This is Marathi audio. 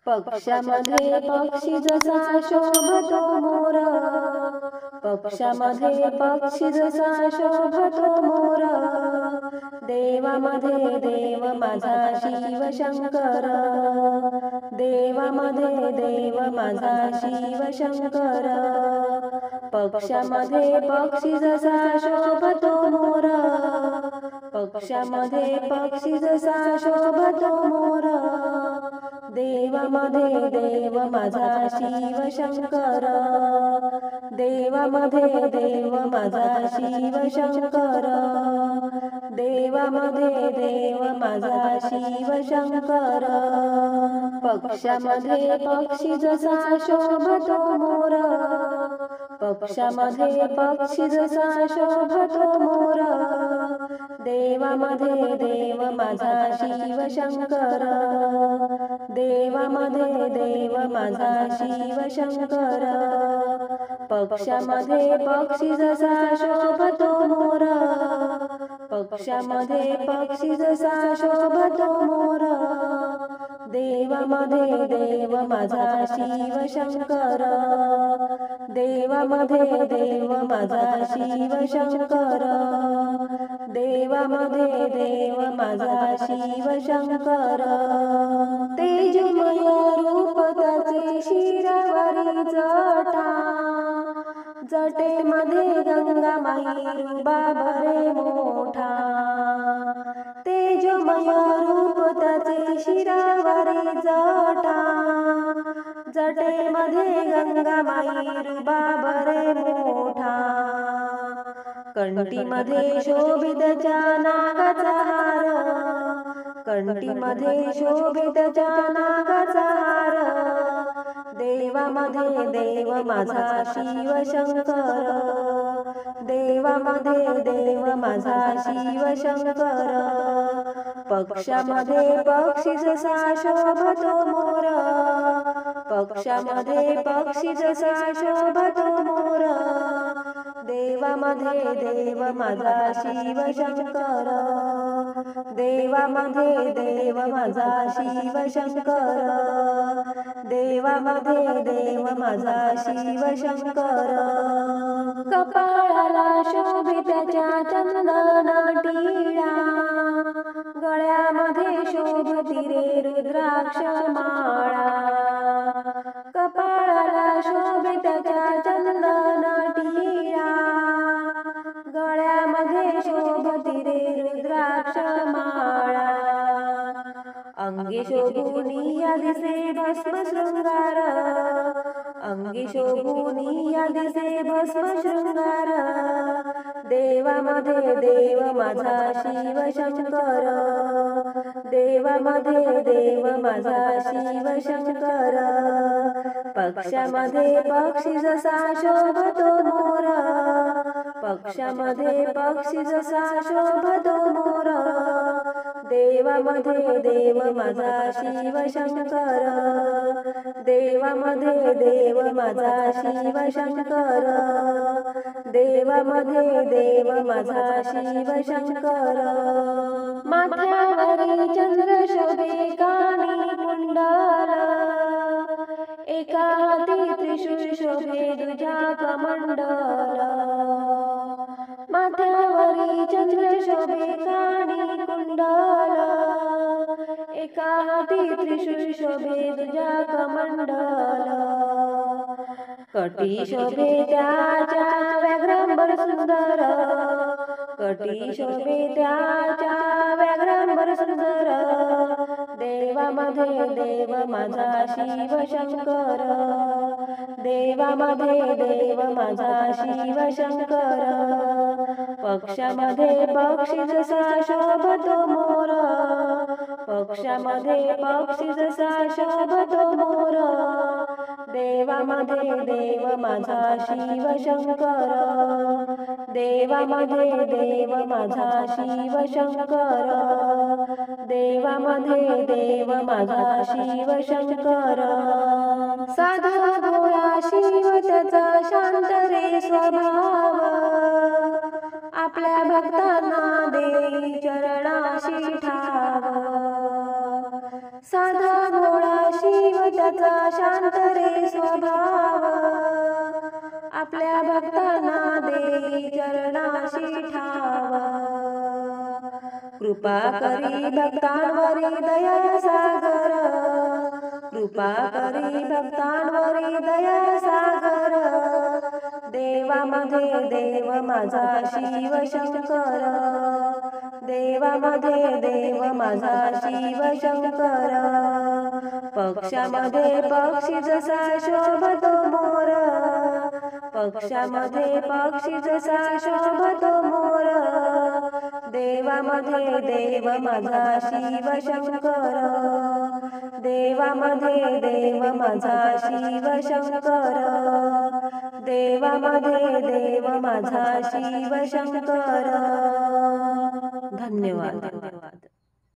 पक्षामध्ये पक्षी जसा शोभतो मोर, पक्षामध्ये पक्षी जसा शोभतो मोर, देवामध्ये देव माझा शिव शंकर, देवामध्ये देव माझा शिव शंकर. पक्षामध्ये पक्षी जसा शोभतो मोर, पक्षामध्ये पक्षी जसा शोभतो मोर, देवामध्ये देव माझा शिव शंकर, देवामध्ये देव माझा शिव शंकर, देवामध्ये देव माझा शिव शंकर. पक्षामध्ये पक्षी जसा शोभतो मोर, पक्षामध्ये पक्षी जसा शोभतो मोर, देवामध्ये देव माझा शिव शंकर, देवामध्ये देव माझा शिव शंकर. पक्षामध्ये पक्षी जसा शोभतो मोर, पक्षामध्ये पक्षी जसा शोभतो मोर, देवामध्ये देव माझा शिव शंकर, देवामध्ये देव माझा शिव शंकर, देवामध्ये देव माझा शिव शंकर. तेजोमय रूप त्याचे शिरावरी जटा, जटेमध्ये गंगा माई रुबा बरे मोठा, तेजोमय रूप त्याचे शिरावरी जटा, जटेमध्ये गंगा माई रुबा बरे मोठा. कंठीमध्ये शोभितच्या नागाचा हार, कंठीमध्ये शोभितच्या नागाचा हार, देवामध्ये देव माझा शिव शंकर, देवामध्ये देव माझा शिव शंकर. पक्षामध्ये पक्षी जसा शोभतो मोर, पक्षामध्ये पक्षी जसा शोभतो मोर, देवामध्ये देव माझा शिव शंकर, देवामध्ये देव माझा शिव शंकर, देवामध्ये देव माझा शिव शंकर. कपाळाला शोभितच्या चंदन टिळा, गळ्यामध्ये शोभती रे रुद्राक्ष माळा, कपाळाला शोभितच्या चंदन टिळा, गळ्यामध्ये शोभती रे रुद्राक्ष माळा. अंगी शोभुनी दिसे भस्म शृंगार, अंगी शोभुनी दिसे भस्म शृंगार, देवामध्ये देव माझा शिव शंकर, देवामध्ये देव माझा शिव शंकर. पक्षामध्ये पक्षी जसा शोभतो मोर, पक्षामध्ये पक्षी जसा शोभतो मोर, देवामध्ये देव माझा शिव शंकर, देवामध्ये देव माझा शिव शंकर, देवामध्ये देव माझा शिव शंकर. माथ्यावरी चंद्र शोभे कानी कुंडल, एका हाती त्रिशूळ शोभे दुजा कमंडल, माथ्यावरी चंद्र शोभे कानी कुंडल, एका हाती त्रिशूळ शोभे दुजा कमंडल. कटी शोभे त्याच्या व्याघ्रांबर सुंदर, कटी शोभे त्याच्या व्याघ्रांबर सुंदर, देवामध्ये देव माझा शिव शंकर, देवामध्ये देव माझा शिव शंकर. पक्षामध्ये पक्षी जसा शोभतो मोर, पक्षामध्ये पक्षी जसा शोभतो मोर, देवामध्ये देव माझा शिव शंकर, देवामध्ये देव माझा शिव शंकर, देवामध्ये देव माझा शिव शंकर. साधा भोळा शिव त्याचा शांत रे स्वभाव, आपल्या भक्तांना देई चरणाशी ठाव. साधा भोळा शिव त्याचा शांत रे स्वभाव, आपल्या भक्तांना देई चरणाशी ठाव. कृपा करी भक्तांवरी दया सागर, कृपा करी भक्तांवरी दया सागर. देवामध्ये देव माझा शिव शंकर, देवामध्ये देव माझा शिव शंकर. पक्षामध्ये पक्षी जसा शोभतो मोर, पक्षामध्ये पक्षी जसा शोभतो मोर. देवामध्ये देव माझा शिव शंकर, देवामध्ये देव माझा शिव शंकर. देवामध्ये देव माझा शिव शंकर. धन्यवाद.